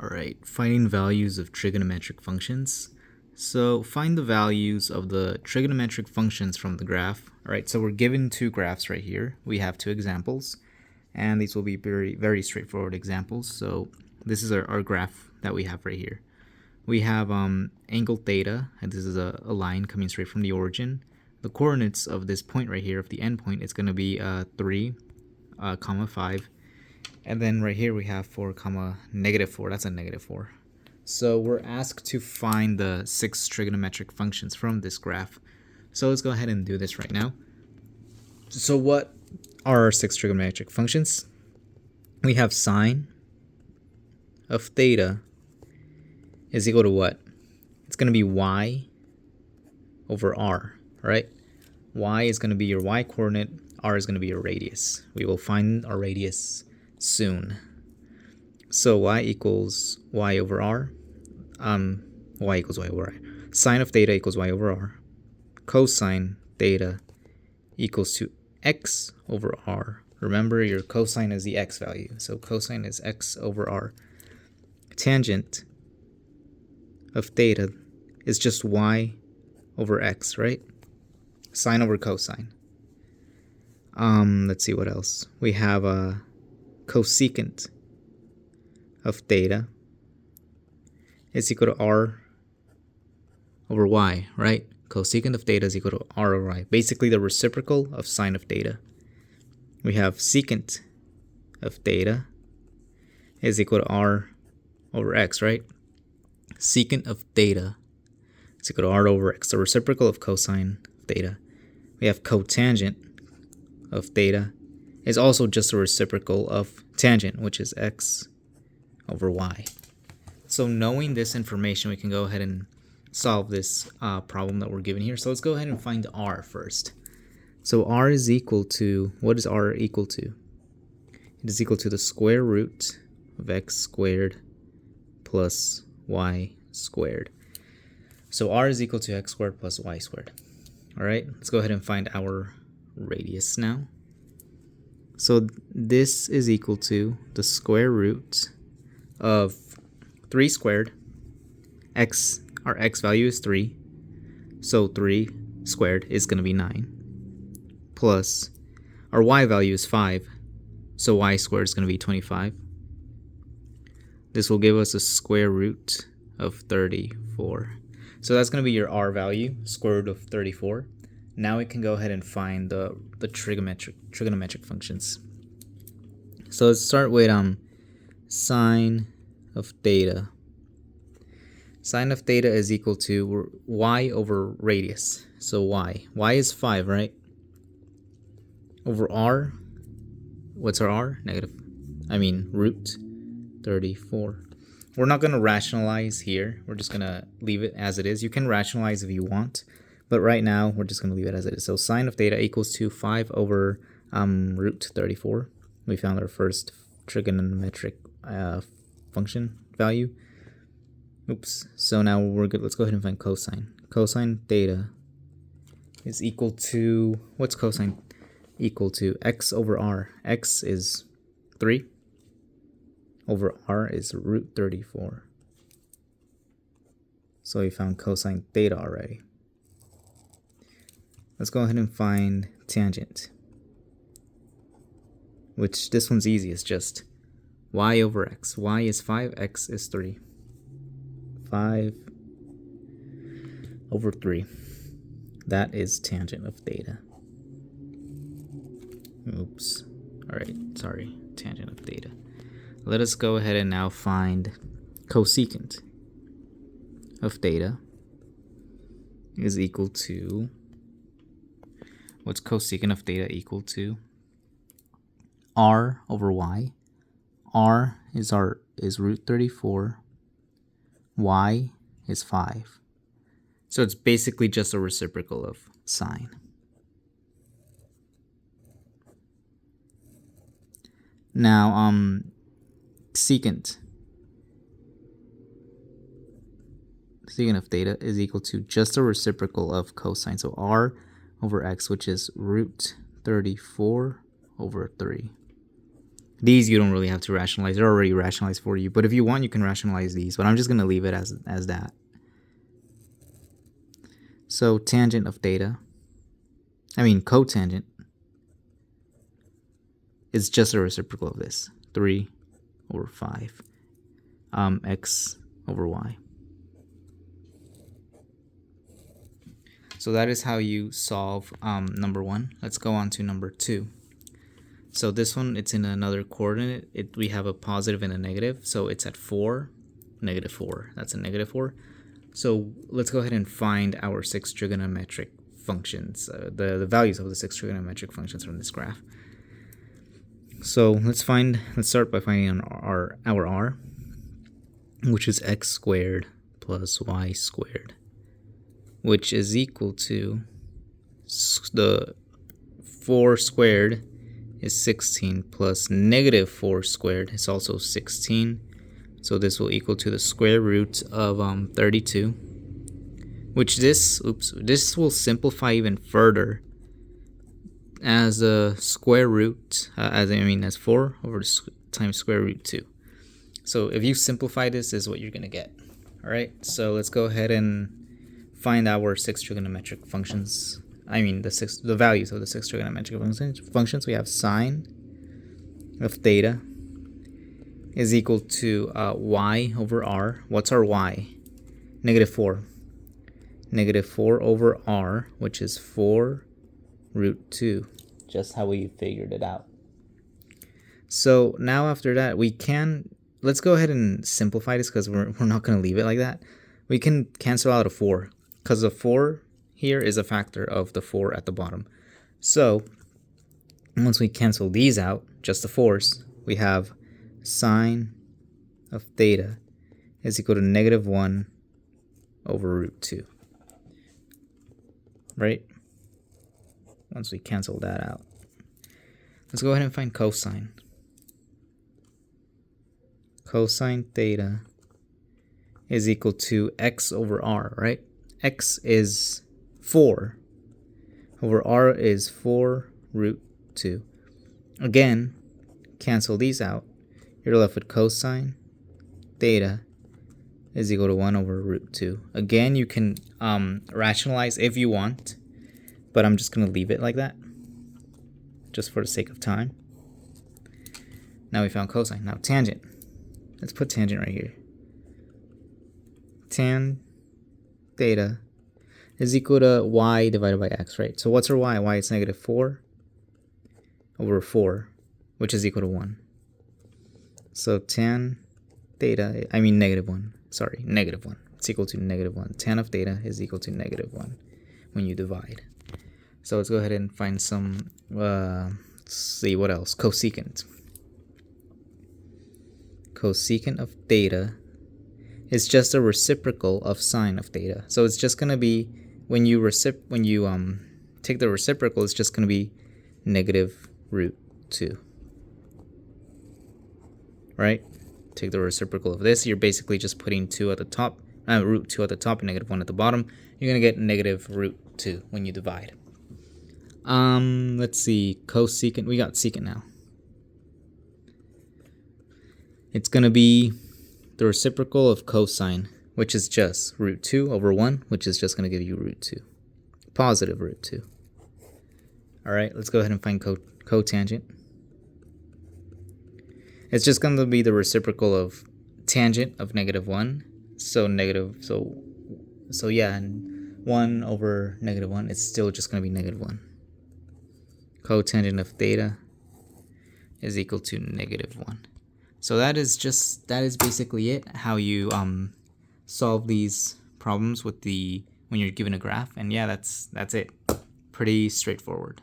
Alright, finding values of trigonometric functions. So find the values of the trigonometric functions from the graph. Alright, so we're given two graphs right here. We have two examples, and these will be very straightforward examples. So this is our graph that we have right here. We have angle theta, and this is a line coming straight from the origin. The coordinates of this point right here, of the end point, is going to be 3, 5. And then right here we have 4, -4. That's a -4. So we're asked to find the 6 trigonometric functions from this graph. So let's go ahead and do this right now. So what are our 6 trigonometric functions? We have sine of theta is equal to what? It's going to be y over r, right? Y is going to be your y coordinate, r is going to be your radius. We will find our radius soon. So y equals y over r. Y equals y over r. Sine of theta equals y over r. Cosine theta equals to x over r. Remember, your cosine is the x value. So cosine is x over r. Tangent of theta is just y over x, right? Sine over cosine. Let's see what else. We have a cosecant of theta is equal to r over y, right? Cosecant of theta is equal to r over y. Basically the reciprocal of sine of theta. We have secant of theta is equal to r over x, right? Secant of theta is equal to r over x. The reciprocal of cosine of theta. We have cotangent of theta is also just a reciprocal of tangent, which is x over y. So knowing this information, we can go ahead and solve this problem that we're given here. So let's go ahead and find r first. So r is equal to, what is r equal to? It is equal to the square root of x squared plus y squared. So r is equal to x squared plus y squared. All right, let's go ahead and find our radius now. So this is equal to the square root of 3 squared. Our x value is 3. So 3 squared is going to be 9. Plus our y value is 5. So y squared is going to be 25. This will give us a square root of 34. So that's going to be your r value, square root of 34. Now we can go ahead and find the trigonometric functions. So let's start with sine of theta. Sine of theta is equal to y over radius. So y is 5, right? Over r. What's our r? Root 34. We're not going to rationalize here. We're just going to leave it as it is. You can rationalize if you want, but right now we're just going to leave it as it is. So sine of theta equals to 5 over root 34. We found our first trigonometric function value. Oops. So now we're good. Let's go ahead and find cosine. Cosine theta is equal to, what's cosine equal to? X over r. X is 3 over r is root 34. So we found cosine theta already. Let's go ahead and find tangent, which this one's easy. It's just y over x. Y is 5, x is 3. 5 over 3. That is tangent of theta. Oops. Alright, sorry. Tangent of theta. Let us go ahead and now find cosecant of theta is equal to, what's cosecant of theta equal to? R over y. R is root 34. Y is 5. So it's basically just a reciprocal of sine. Now, secant of theta is equal to just a reciprocal of cosine. So r over x, which is root 34 over 3. These you don't really have to rationalize. They're already rationalized for you. But if you want, you can rationalize these. But I'm just going to leave it as that. So tangent of theta, cotangent, is just a reciprocal of this. 3 over 5 x over y. So that is how you solve number 1. Let's go on to number 2. So this one, it's in another coordinate. We have a positive and a negative. So it's at 4, negative 4. That's a negative 4. So let's go ahead and find our 6 trigonometric functions, the values of the 6 trigonometric functions from this graph. So let's start by finding our r, which is x squared plus y squared, which is equal to the 4 squared is 16 plus negative 4 squared is also 16. So this will equal to the square root of 32, which this will simplify even further as a square root, as 4 over times square root 2. So if you simplify this is what you're going to get. All right, so let's go ahead and find our 6 trigonometric functions. The values of the 6 trigonometric functions. We have sine of theta is equal to y over r. What's our y? Negative 4. Negative 4 over r, which is 4 root 2. Just how we figured it out. So now after that, let's go ahead and simplify this because we're not going to leave it like that. We can cancel out a 4 because the 4 here is a factor of the 4 at the bottom. So once we cancel these out, just the 4's, we have sine of theta is equal to negative 1 over root 2. Right? Once we cancel that out. Let's go ahead and find cosine. Cosine theta is equal to x over r, right? X is 4 over r is 4 root 2. Again, cancel these out. You're left with cosine theta is equal to 1 over root 2. Again, you can rationalize if you want, but I'm just going to leave it like that just for the sake of time. Now we found cosine. Now tangent. Let's put tangent right here. Tan theta is equal to y divided by x, right? So what's our y? Y is negative 4 over 4, which is equal to 1. So tan theta, negative 1. Sorry, negative 1. It's equal to negative 1. Tan of theta is equal to negative 1 when you divide. So let's go ahead and find some, let's see what else. Cosecant. Cosecant of theta is just a reciprocal of sine of theta. So it's just going to be, when you take the reciprocal, it's just going to be negative root 2. Right? Take the reciprocal of this. You're basically just putting 2 at the top, root 2 at the top and negative 1 at the bottom. You're going to get negative root 2 when you divide. Let's see, cosecant. We got secant now. It's going to be the reciprocal of cosine, which is just root 2 over 1, which is just going to give you root 2. Positive root 2. All right, let's go ahead and find cotangent. It's just going to be the reciprocal of tangent of negative 1. So yeah, and 1 over negative 1, it's still just going to be negative 1. Cotangent of theta is equal to negative 1. So that is basically it, how you solve these problems when you're given a graph. And yeah, that's it. Pretty straightforward.